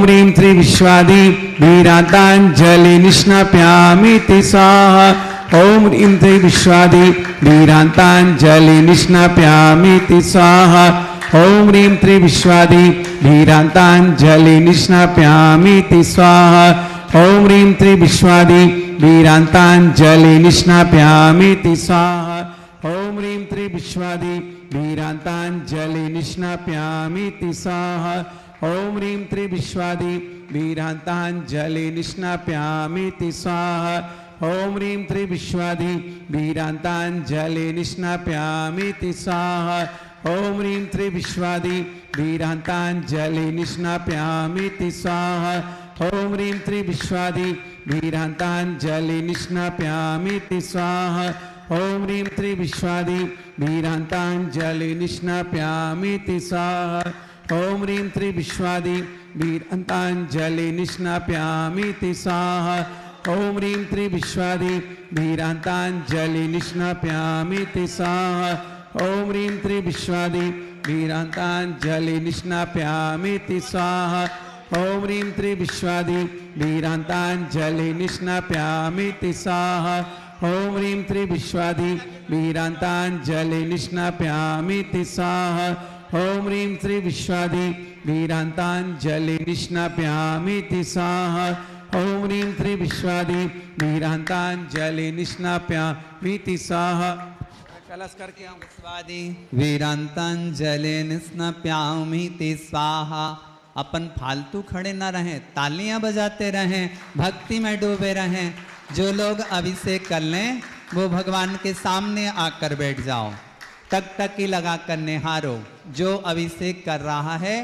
ह्रीं त्रिविश्वादि वीरान्ताञ्जलि निष्णाप्यामीति स्वाहा। ॐ ह्रीं त्रिविश्वादि वीरान्ताञ्जलि निष्णाप्यामीति स्वाहा। ॐ ह्रीं त्रिविश्वादि वीरान्ताञ्जलि निष्णाप्यामीति स्वाहा। ॐ ह्रीं त्रिविश्वादि वीरान्ताञ्जलि निष्णाप्यामीति स्वाहा। ॐ ह्रीं त्रिविश्वादि वीरान्ताञ्जलि निष्णाप्यामीति स्वाहा। ॐ ह्रीं त्रिविश्वादि वीरान्ताञ्जलि निष्णाप्यामीति स्वाहा। ॐ ह्रीं त्रिविश्वादि वीरान्ताञ्जलि निष्णाप्यामीति स्वाहा। ॐ ह्रीं त्रिविश्वादि वीरान्ताञ्जलि निष्णाप्यामीति स्वाहा। ॐ ह्रीं त्रिविश्वादि वीरान्ताञ्जलि निष्णाप्यामीति स्वाहा। ॐ ह्रीं त्रिविश्वादि वीरान्ताञ्जलि निष्णाप्यामीति स्वाहा। ॐ ह्रीं त्रिविश्वादि वीरान्ताञ्जलि निष्णाप्यामीति स्वाहा। ॐ ह्रीं त्रिविश्वादि वीरान्ताञ्जलि निष्णाप्यामीति स्वाहा। ॐ ह्रीं त्रिविश्वादि वीरान्ताञ्जलि निष्णाप्यामीति स्वाहा। ॐ ह्रीं त्रिविश्वादि वीरान्ताञ्जलि निष्णाप्यामीति स्वाहा। ॐ ह्रीं त्रिविश्वादि वीरान्ताञ्जलि निष्णाप्यामीति स्वाहा। ॐ ह्रीं त्रिविश्वादि वीरान्ताञ्जलि निष्णाप्यामीति स्वाहा। ॐ ह्रीं त्रिविश्वादि वीरान्ताञ्जलि निष्णाप्यामीति स्वाहा। कलश करके हम विश्वादि वीरांतांजलि निष्णाप्यामीति स्वाहा। अपन फालतू खड़े न रहें, तालियां बजाते रहें, भक्ति में डूबे रहें। जो लोग अभिषेक कर लें वो भगवान के सामने आकर बैठ जाओ, टकटकी लगा कर निहारो। जो अभिषेक कर रहा है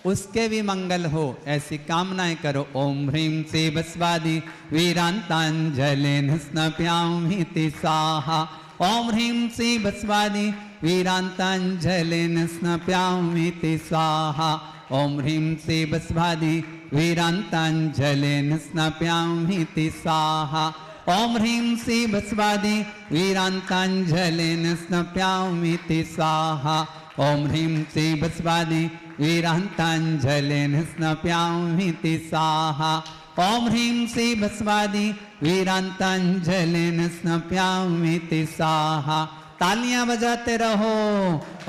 उसके भी मंगल हो, ऐसी कामनाएं करो। ओम ह्रीं से बसवादि वीरांतांजलि निष्णाप्यामीति स्वाहा। ओम ह्रीं से बसवादि वीरांतांजलि निष्णाप्यामीति स्वाहा। ओम ह्रीं से बसवादि वीरांतांजलि निष्णाप्यामीति स्वाहा। ओम ह्रीं से बसवादि वीरांतांजलि निष्णाप्यामीति स्वाहा। ओम ह्रीं से बसवादि वीरांतांजलि निष्णाप्यामीति स्वाहा। ओम ह्रीं से बसवादि वीरांतांजलि निष्णाप्यामीति स्वाहा। तालियां बजाते रहो।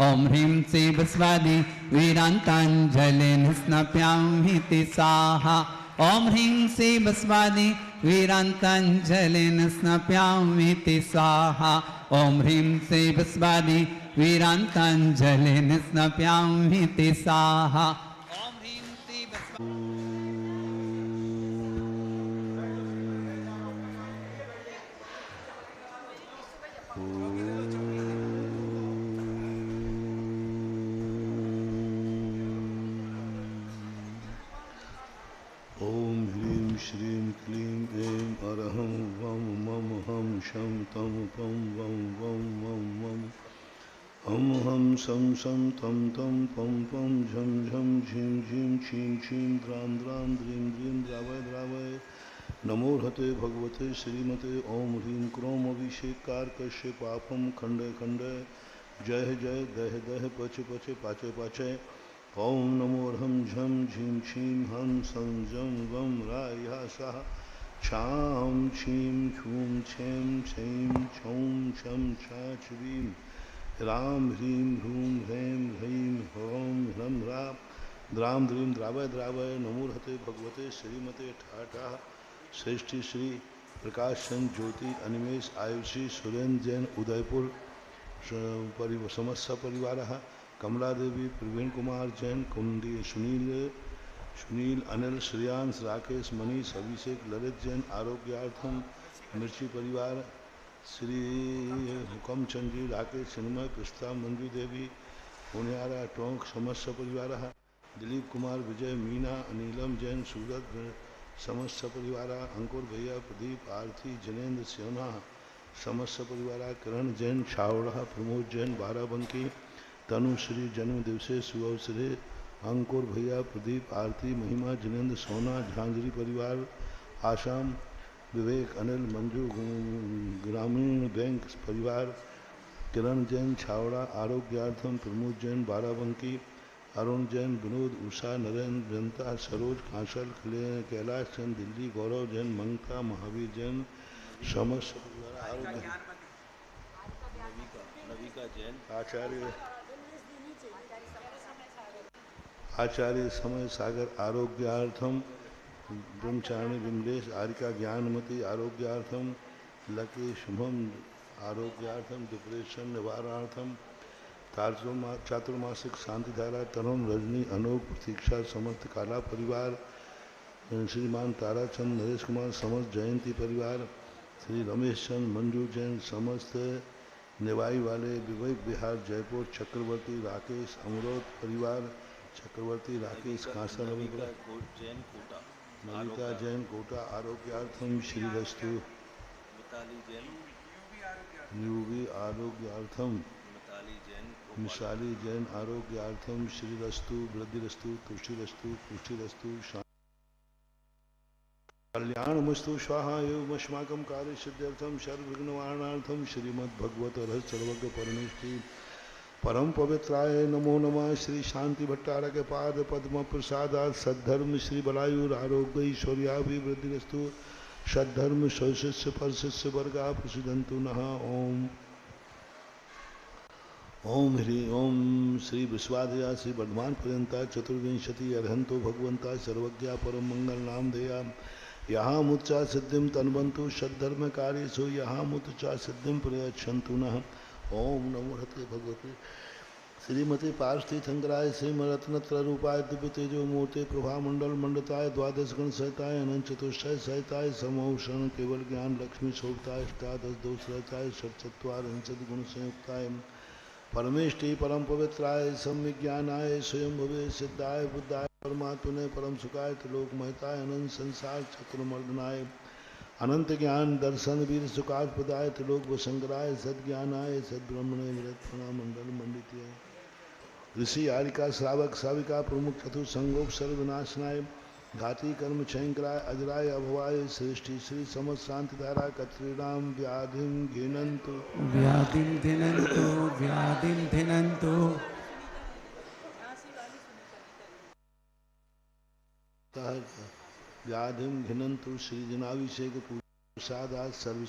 ओम ह्रीं से बसवादि वीरांतांजलि निष्णाप्यामीति स्वाहा। ओम ह्रीं से बसवादि वीरांतांजलि निष्णाप्यामीति स्वाहा। ओम ह्रीं से बसवादि वीरांतांजलि निष्णाप्यामीति स्वाहा। ओम ह्रीं से श्रीं क्लीं ऐं अरहं वं मम हम शं तं पं वं वं वं वं हम शं शं तं तं पं पं झं झं झीं झीं छीं छीं द्रां द्रां द्रीं द्रीं द्रावय द्रावय। नमो हते भगवते श्रीमते ओम ह्रीं क्रोम अभिषेकारकस्य पापं खंडय खंडय। जय जय दह दह पच पच पाचे पाचे। ओम नमो ह्रं झं झीं छीं हं सं जं वं राया सः छां छीं छूं छें छैं छौं छं छा छ्वीं राम ह्रीं ह्रूं ह्रैं ह्रीं ह्रौं ह्रं ह्रां द्रां द्रीं द्रावय द्रावय। नमो हते भगवते श्रीमते ठाठा श्रेष्ठी श्री प्रकाश चंद ज्योति अनिमेष आयुषी सुरेंद्र जैन उदयपुर समस्त परिवार। कमला देवी प्रवीण कुमार जैन कुंडी सुनील अनिल श्रेयांश राकेश मनीष अभिषेक ललित जैन आरोग्यार्थम मिर्ची परिवार श्री हुकम चंद जी राकेश चिन्मय कृष्णा मंजू देवी पुनियारा टोंक समस्त परिवार। दिलीप कुमार विजय मीना नीलम जैन सूरत समस्त परिवार। अंकुर भैया प्रदीप आरती जनेन्द्र सिन्हा समस्त परिवार। किरण जैन छावड़ा प्रमोद जैन बाराबंकी तनुश्री जन्म दिवसे सुअवसरे अंकुर भैया प्रदीप आरती महिमा जनेन्द्र सोना झांझरी परिवार। आसाम विवेक अनिल मंजू ग्रामीण बैंक परिवार। किरण जैन छावड़ा आरोग्यार्थम प्रमोद जैन बाराबंकी अरुण जैन, विनोद, उषा, नरेंद्र, जनता, सरोज, कांसल, कैलाश चंद, दिल्ली, गौरव जैन, मंगता, महावीर जैन, समस्त आचार्य समय सागर आरोग्यार्थम, ब्रह्मचारिणी विमलेश, आरिका ज्ञानमती आरोग्यार्थम, लकी शुभम आरोग्यार्थम, डिप्रेशन निवारणार्थम, चातुर्मासिक शांतिधारा, तरुण, रजनी, अनोख, प्रतीक्षा, समस्त काला परिवार, श्रीमान ताराचंद, नरेश कुमार, समस्त जयंती परिवार, श्री रमेश चंद, मंजू जैन, समस्त निवाई वाले, विवेक विहार जयपुर, चक्रवर्ती राकेश, अमरोद परिवार, चक्रवर्ती राकेश कांसा, नविता जैन कोटा आरोग्यार्थम श्रीरस्तु, यूवी आरोग्यार्थम, मिसाली जैन आरोग्यार्थम श्रीरस्तु, वृद्धिरस्तु, तुष्टिरस्तु, पुष्टिरस्तु, कल्याणमस्तु स्वाहा एवमस्माकं कार्य सिद्ध्यर्थम सर्वविघ्नवारणार्थम श्रीमद्भगवत रहस्य सर्वज्ञ परमेष्टि परम पवित्राय नमो नमः। श्री शांति भट्टारक पाद पद्म प्रसादात् सद्धर्म श्री बलायुर आरोग्य ऐश्वर्याभिवृद्धिरस्तु, सद्धर्म सौशिष्य परशिष्य वर्गा प्रसिद्धन्तु नः। ओम ह्री ओम श्री विश्वादया श्री वर्धमान पर्यंता चतुर्विंशति अर्हंतो भगवंता सर्वज्ञा परम मंगल नाम देया यहाँ मुच्चा सिद्धिम तन्वंतु सद्धर्म कार्यसु यहाँ मुच्चा सिद्धिम प्रयच्छन्तु नः। ओम नमो हते भगवते श्रीमती पार्वती शंकराय श्रीमरत्नत्र रूपाय दिव्य तेजो मूर्ति प्रभा मंडल मंडताय द्वादश गण सहिताय अनंत चतुष्टय सहिताय समोषण केवल ज्ञान लक्ष्मी शोभताय अष्टादश दोष रहताय षट्चत्वार हिंसद गुण संयुक्ताय परमेष्टि परम पवित्राय सम्यज्ञानाय स्वयं भवे सिद्धाय बुद्धाय परमात्मने परम सुखाय त्रिलोक महताय अनंत संसार चक्रमर्दनाय अनंत ज्ञान दर्शन वीर सुखास्पदाय त्रिलोक वशंकराय सद्ज्ञानाय सद्ब्रह्मणे विरत्ना मंडल मंडित ऋषि आरिका श्रावक श्राविका प्रमुख चतुर संगोप सर्वनाशनाय घाती कर्म क्षयंकराय अजराय अभवाय सृष्टि श्री समस्त शांति धारा कत्रीराम व्याधिम घिनंतु व्याधिं धिनन्तु व्याधिं धिनन्तु व्याधिम घिनंतु श्री जनाभिषेक प्रसादात् सर्व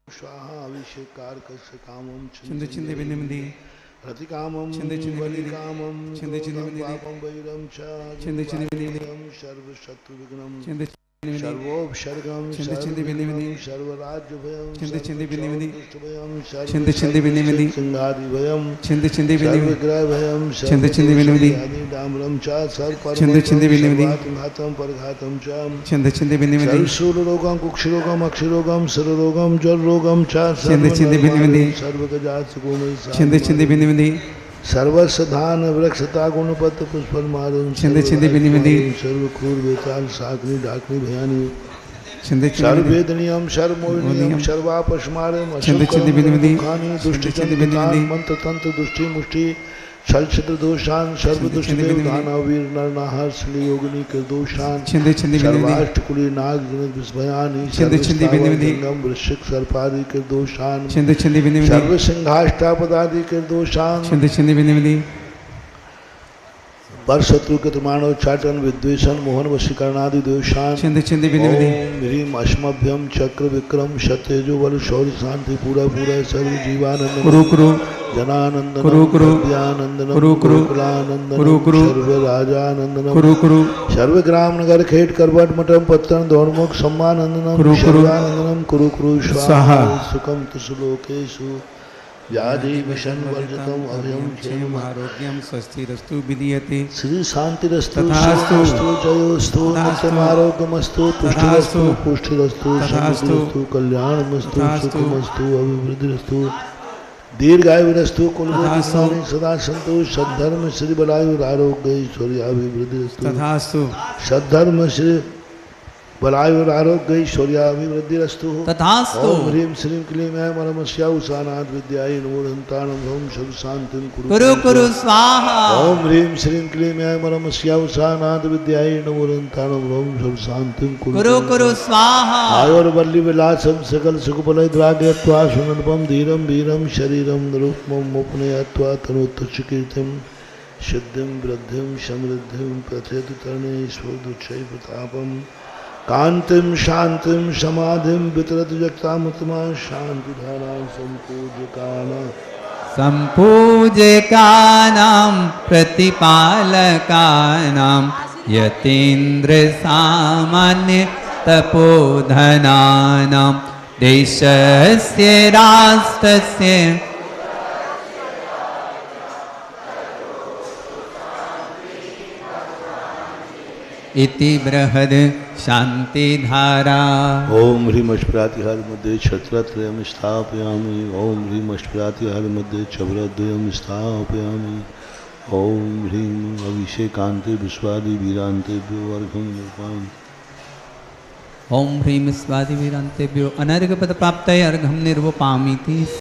स्वाहा अभिषेकार कस्य कामं चिंद चिंद विनिमदि रतिकामं चिंद चिंद विनिमदि कामं चिंद चिंद विनिमदि पापं वैरं च चिंद चिंद विनिमदि सर्व शत्रु विघ्नं चिंद सर्वोपसर्गं चिंद चिंद विनिमदि सर्वराज्य भयं चिंद चिंद विनिमदि भयं चिंद चिंद विनिमदि सिंहादि भयं चिंद चिंद विनिमदि सर्वग्रह भयं चिंद चिंद विनिमदि दाम्रं च चिंद चिंद विनिमदि सर्वघातं परघातं च चिंद चिंद विनिमदि सर्वशूलरोगं कुक्षरोगं अक्षरोगं सर्वरोगं जलरोगं च चिंद चिंद विनिमदि सर्वगजात्सुगोमय चिंद चिंद विनिमदि सर्वसधान वृक्षता गुणपत्र पुष्पमारुं चिंद चिंद विनिमदि सर्वक्रूर बेताल साग्नि डाकनी भयानी चिंद चिंद सर्ववेदनीयं सर्वमोहिनीयं सर्वापस्मारं चिंद चिंद विनिमदि दुष्टि मंत्र तंत्र दुष्टि मुष्टि छल छिद्र दोषान सर्व दुष्ट देव दानवीर नरनाहर श्री योगिनी के दोषान चिंद चिंद विनिमदि सर्वाष्टकुली नाग जनित विस्मयानि चिंद चिंद विनिमदि गंगम वृश्चिक सर्पादि के दोषान चिंद चिंद विनिमदि सर्व सिंहाष्टापदादि के दोषान चिंद चिंद विनिमदि पर शत्रु के मानव चाटन विद्वेषण मोहन वशीकरणादि दोषान चिंद चिंद विनिमदि ह्रीम अश्मभ्यम चक्र विक्रम सत्यजो बल शौर्य शांति पूरा पूरा सर्व जीवानंद कुरु कुरु जनानंदन कुरु कुरु विद्यानंदन कुरु कुरु कुलानंदन कुरु कुरु सर्व राजानंदन कुरु कुरु सर्व ग्राम नगर खेट करवट मठम पत्तन धोर्मुख सम्मानंदनम कुरु कुरु सर्वानंदनम कुरु कुरु स्वाहा सुखम तुसुलोकेषु व्याधि विषण वर्जितम अभयम क्षेम आरोग्यम स्वस्तिरस्तु विधीयते श्री शांतिरस्तु तथास्तु जयोस्तु नित्यमारोग्यमस्तु पुष्टिरस्तु पुष्टिरस्तु समृद्धिरस्तु कल्याणमस्तु सुखमस्तु अभिवृद्धिरस्तु दीर्घायुरस्तु कुलदेवी सदा सन्तु सद्धर्म श्री बलायुर आरोग्य ऐश्वर्याभिवृद्धिरस्तु तथास्तु सद्धर्म श्री बलायुरारोग्यैश्वर्याभिवृद्धिरस्तु। तथास्तु। ओम ह्रीं श्रीं क्लीं ऐं परमस्या उषानाथ विद्यायै नमो दन्तानं भौं सर्व शान्तिं कुरु कुरु स्वाहा। ओम ह्रीं श्रीं क्लीं ऐं परमस्या उषानाथ विद्यायै नमो दन्तानं भौं सर्व शान्तिं कुरु कुरु स्वाहा। आयुर्वल्ली विलासं सकल सुखबलय द्रागयत्वा सुनल्पं धीरं वीरं शरीरं रूपं मुपनयत्वा तनोत्तुष्कीर्तिं सिद्धिं वृद्धिं समृद्धिं प्रथेतु तर्णे स्वदुच्छै प्रतापं कांतिं शांतिं समाधिं वितरतु जगतामुत्तमा शांतिधारा संपूज्यकाना सम्पूज्यकानां प्रतिपालकानां यतीन्द्र सामान्य तपोधनानां देशस्य राष्ट्रस्य इति बृहद शांतिधारा। ओम ह्रीं अष्टप्रातिहार मध्ये छत्रत्रयं स्थापयामि। ओम ह्रीं अष्टप्रातिहार मध्ये चक्रद्वयं स्थापयामि। ओम ह्रीं अभिषेकान्ते विश्वादि वीरान्तेभ्यो अर्घं निर्मामि। ओम ह्रीं स्वादिवीरान्तेभ्यो अनर्घपद प्राप्तये अर्घं निर्वपामीति।